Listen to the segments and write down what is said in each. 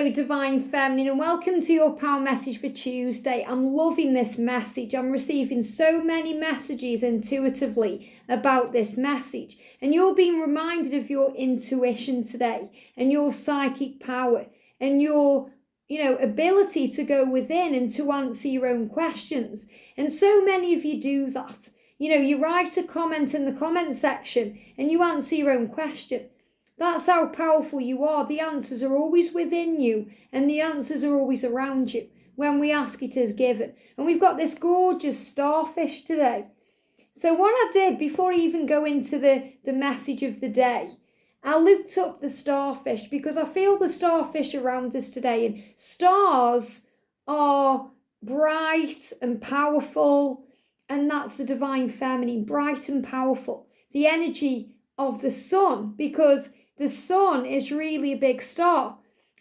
Hello, Divine Feminine, and welcome to your Power Message for Tuesday. I'm loving this message. I'm receiving so many messages intuitively about this message. And you're being reminded of your intuition today and your psychic power and your, ability to go within and to answer your own questions. And so many of you do that. You write a comment in the comment section and you answer your own question. That's how powerful you are. The answers are always within you and the answers are always around you. When we ask, it is given. And we've got this gorgeous starfish today. So what I did before I even go into the message of the day, I looked up the starfish because I feel the starfish around us today. And stars are bright and powerful. And that's the Divine Feminine, bright and powerful. The energy of the sun, because the sun is really a big star,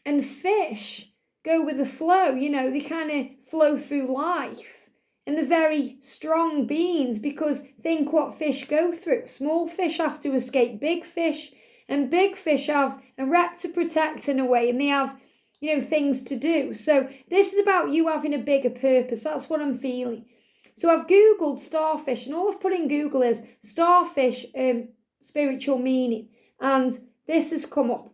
and fish go with the flow. They kind of flow through life, and they're very strong beings because think what fish go through. Small fish have to escape big fish, and big fish have a rep to protect in a way, and they have, things to do. So this is about you having a bigger purpose. That's what I'm feeling. So I've Googled starfish, and all I've put in Google is starfish spiritual meaning, and this has come up.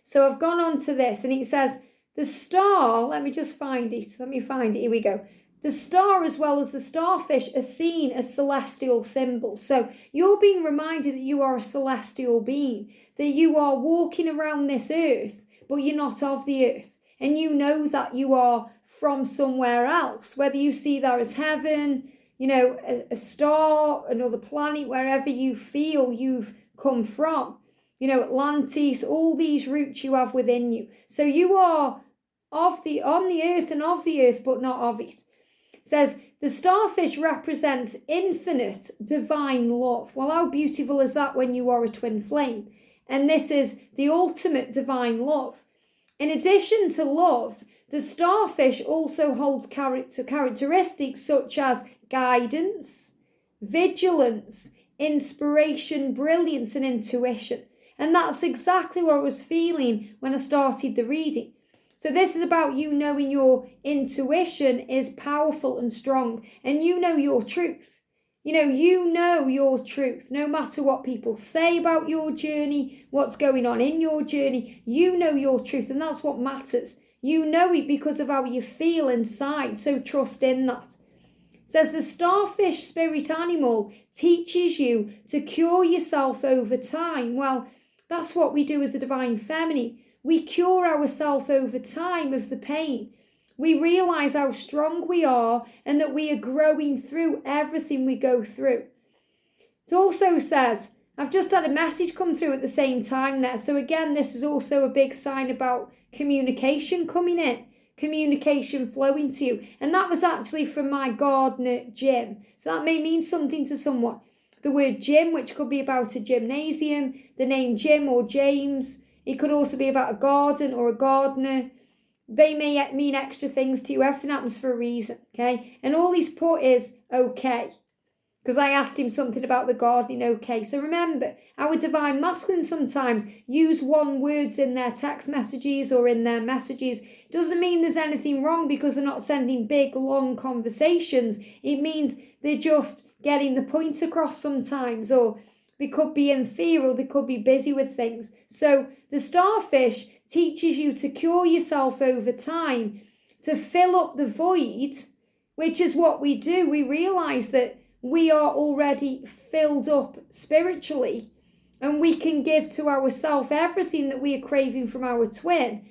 So I've gone on to this, and it says the star, let me find it. Here we go. The star as well as the starfish are seen as celestial symbols. So you're being reminded that you are a celestial being, that you are walking around this earth, but you're not of the earth. And you know that you are from somewhere else, whether you see that as heaven, a star, another planet, wherever you feel you've come from. Atlantis, all these roots you have within you. So you are on the earth and of the earth, but not of it. It says, the starfish represents infinite divine love. Well, how beautiful is that when you are a twin flame? And this is the ultimate divine love. In addition to love, the starfish also holds characteristics such as guidance, vigilance, inspiration, brilliance, and intuition. And that's exactly what I was feeling when I started the reading. So this is about you knowing your intuition is powerful and strong, and you know your truth. You know your truth. No matter what people say about your journey, what's going on in your journey, you know your truth, and that's what matters. You know it because of how you feel inside, so trust in that. It says the starfish spirit animal teaches you to cure yourself over time. Well, that's what we do as a Divine Feminine. We cure ourselves over time of the pain. We realise how strong we are and that we are growing through everything we go through. It also says, I've just had a message come through at the same time there. So again, this is also a big sign about communication coming in, communication flowing to you. And that was actually from my gardener, Jim. So that may mean something to someone. The word gym, which could be about a gymnasium, the name Jim or James. It could also be about a garden or a gardener. They may mean extra things to you. Everything happens for a reason, okay? And all he's put is okay. Because I asked him something about the gardening, okay. So remember, our Divine Masculine sometimes use one words in their text messages or in their messages. Doesn't mean there's anything wrong because they're not sending big, long conversations. It means they're just getting the point across sometimes, or they could be in fear, or they could be busy with things. So the starfish teaches you to cure yourself over time, to fill up the void, which is what we do. We realise that we are already filled up spiritually, and we can give to ourselves everything that we are craving from our twin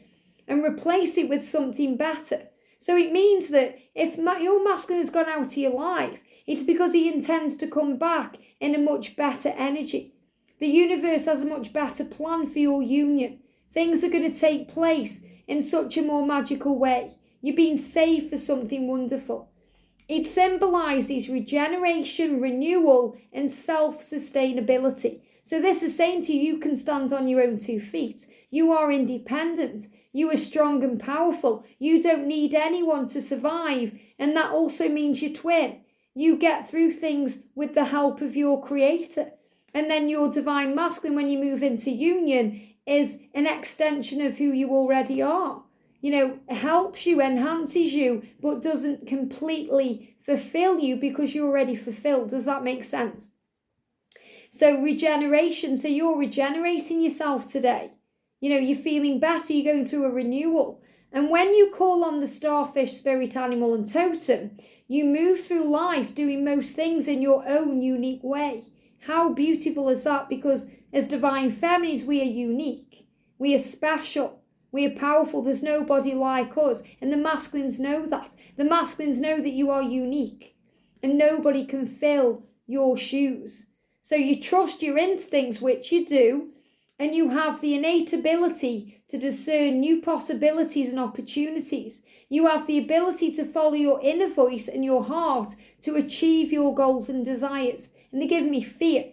and replace it with something better. So it means that if your masculine has gone out of your life, it's because he intends to come back in a much better energy. The universe has a much better plan for your union. Things are going to take place in such a more magical way. You're being saved for something wonderful. It symbolises regeneration, renewal, and self-sustainability. So this is saying to you, you can stand on your own 2 feet. You are independent. You are strong and powerful. You don't need anyone to survive. And that also means your twin. You get through things with the help of your creator. And then your Divine Masculine, when you move into union, is an extension of who you already are. Helps you, enhances you, but doesn't completely fulfill you because you're already fulfilled. Does that make sense? So regeneration, so you're regenerating yourself today. You're feeling better, you're going through a renewal. And when you call on the starfish, spirit animal, and totem, you move through life doing most things in your own unique way. How beautiful is that? Because as divine feminines, we are unique. We are special. We are powerful. There's nobody like us. And the masculines know that. The masculines know that you are unique and nobody can fill your shoes. So you trust your instincts, which you do, and you have the innate ability to discern new possibilities and opportunities. You have the ability to follow your inner voice and your heart to achieve your goals and desires. And they give me fear.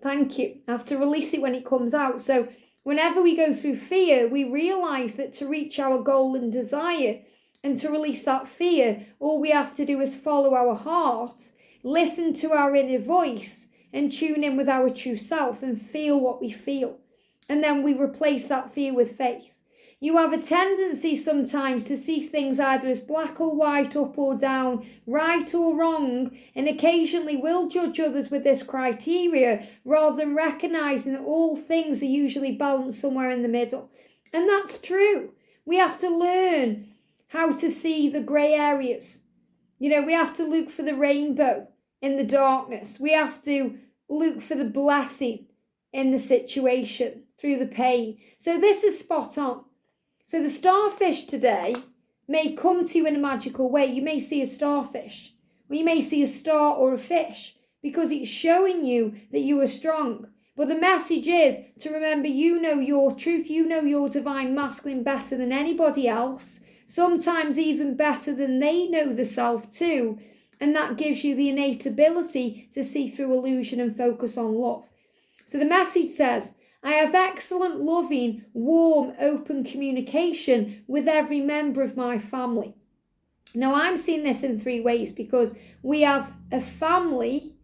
Thank you. I have to release it when it comes out. So whenever we go through fear, we realise that to reach our goal and desire and to release that fear, all we have to do is follow our heart, listen to our inner voice, and tune in with our true self and feel what we feel. And then we replace that fear with faith. You have a tendency sometimes to see things either as black or white, up or down, right or wrong, and occasionally will judge others with this criteria rather than recognising that all things are usually balanced somewhere in the middle. And that's true. We have to learn how to see the grey areas. We have to look for the rainbow in the darkness. We have to look for the blessing in the situation through the pain. So this is spot on. So the starfish today may come to you in a magical way. You may see a starfish, or you may see a star or a fish, because it's showing you that you are strong. But the message is to remember you know your truth, you know your divine masculine better than anybody else, sometimes even better than they know the self too. And that gives you the innate ability to see through illusion and focus on love. So the message says, I have excellent, loving, warm, open communication with every member of my family. Now, I'm seeing this in 3 ways because we have a family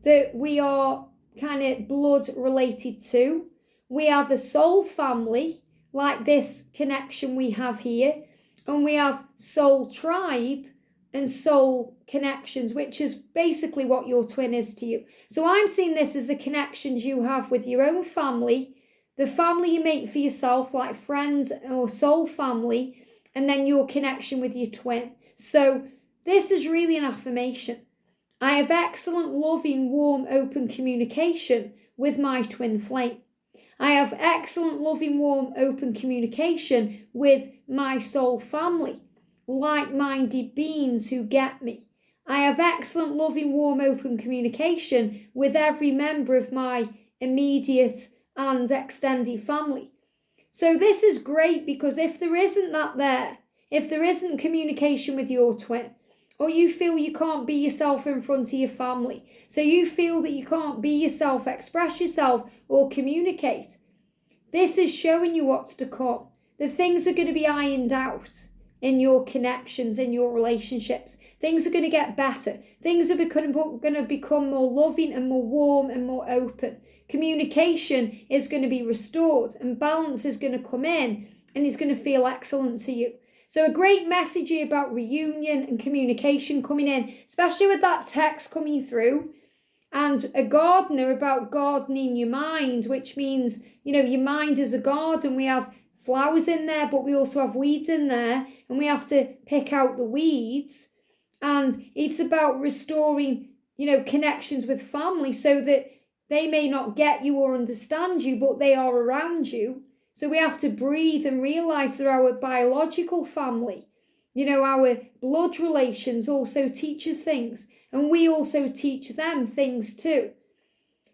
that we are kind of blood related to. We have a soul family, like this connection we have here. And we have soul tribe and soul connections, which is basically what your twin is to you. So I'm seeing this as the connections you have with your own family, the family you make for yourself, like friends or soul family, and then your connection with your twin. So this is really an affirmation. I have excellent, loving, warm, open communication with my twin flame. I have excellent, loving, warm, open communication with my soul family, like-minded beings who get me. I have excellent, loving, warm, open communication with every member of my immediate and extended family. So this is great because if there isn't that there, if there isn't communication with your twin, or you feel you can't be yourself in front of your family, so you feel that you can't be yourself, express yourself, or communicate, this is showing you what's to come. The things are going to be ironed out in your connections, in your relationships. Things are going to get better. Things are going to become more loving and more warm and more open. Communication is going to be restored and balance is going to come in and it's going to feel excellent to you. So a great message here about reunion and communication coming in, especially with that text coming through. And a gardener about gardening your mind, which means, your mind is a garden. We have flowers in there, but we also have weeds in there, and we have to pick out the weeds. And it's about restoring, connections with family so that they may not get you or understand you, but they are around you. So we have to breathe and realise they're our biological family. Our blood relations also teach us things, and we also teach them things too.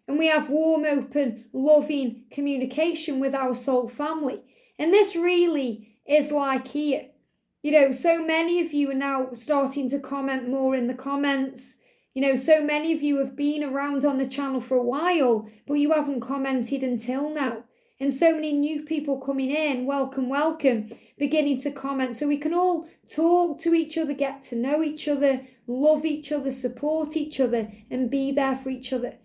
And we have warm, open, loving communication with our soul family. And this really is like here. So many of you are now starting to comment more in the comments. So many of you have been around on the channel for a while, but you haven't commented until now. And so many new people coming in, welcome, beginning to comment. So we can all talk to each other, get to know each other, love each other, support each other, and be there for each other.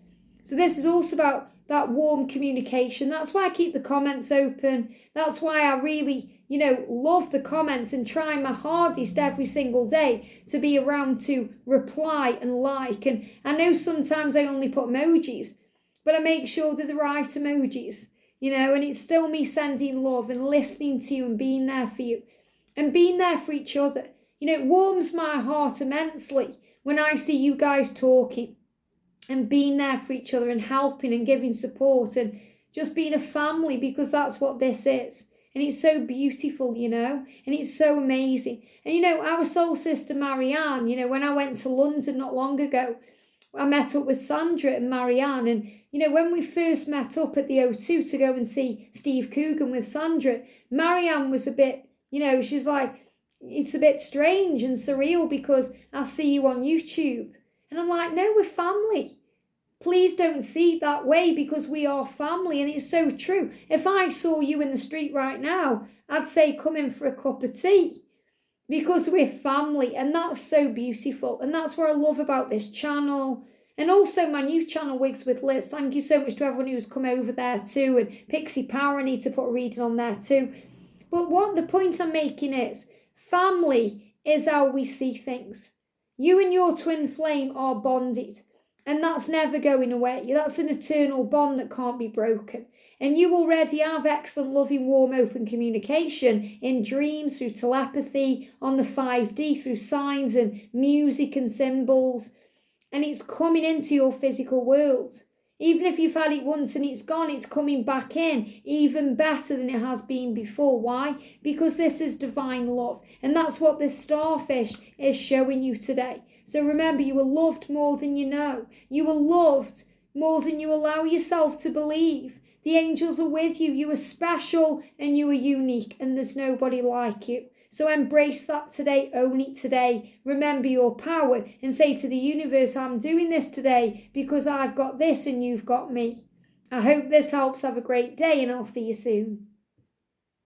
So this is also about that warm communication. That's why I keep the comments open. That's why I really, love the comments and try my hardest every single day to be around to reply and like. And I know sometimes I only put emojis, but I make sure they're the right emojis, and it's still me sending love and listening to you and being there for you and being there for each other. It warms my heart immensely when I see you guys talking and being there for each other and helping and giving support and just being a family, because that's what this is. And it's so beautiful, and it's so amazing. And, our soul sister Marianne, when I went to London not long ago, I met up with Sandra and Marianne. And, when we first met up at the O2 to go and see Steve Coogan with Sandra, Marianne was a bit, she was like, it's a bit strange and surreal because I see you on YouTube. And I'm like, no, we're family. Please don't see it that way, because we are family. And it's so true. If I saw you in the street right now, I'd say come in for a cup of tea, because we're family. And that's so beautiful. And that's what I love about this channel. And also my new channel, Wigs with Liz. Thank you so much to everyone who's come over there too. And Pixie Power, I need to put a reading on there too. But what the point I'm making is, family is how we see things. You and your twin flame are bonded, and that's never going away. That's an eternal bond that can't be broken. And you already have excellent, loving, warm, open communication in dreams, through telepathy, on the 5D, through signs and music and symbols. And it's coming into your physical world. Even if you've had it once and it's gone, it's coming back in even better than it has been before. Why? Because this is divine love. And that's what this starfish is showing you today. So remember, you are loved more than you know. You are loved more than you allow yourself to believe. The angels are with you. You are special and you are unique, and there's nobody like you. So embrace that today, own it today, remember your power, and say to the universe, I'm doing this today because I've got this and you've got me. I hope this helps. Have a great day, and I'll see you soon.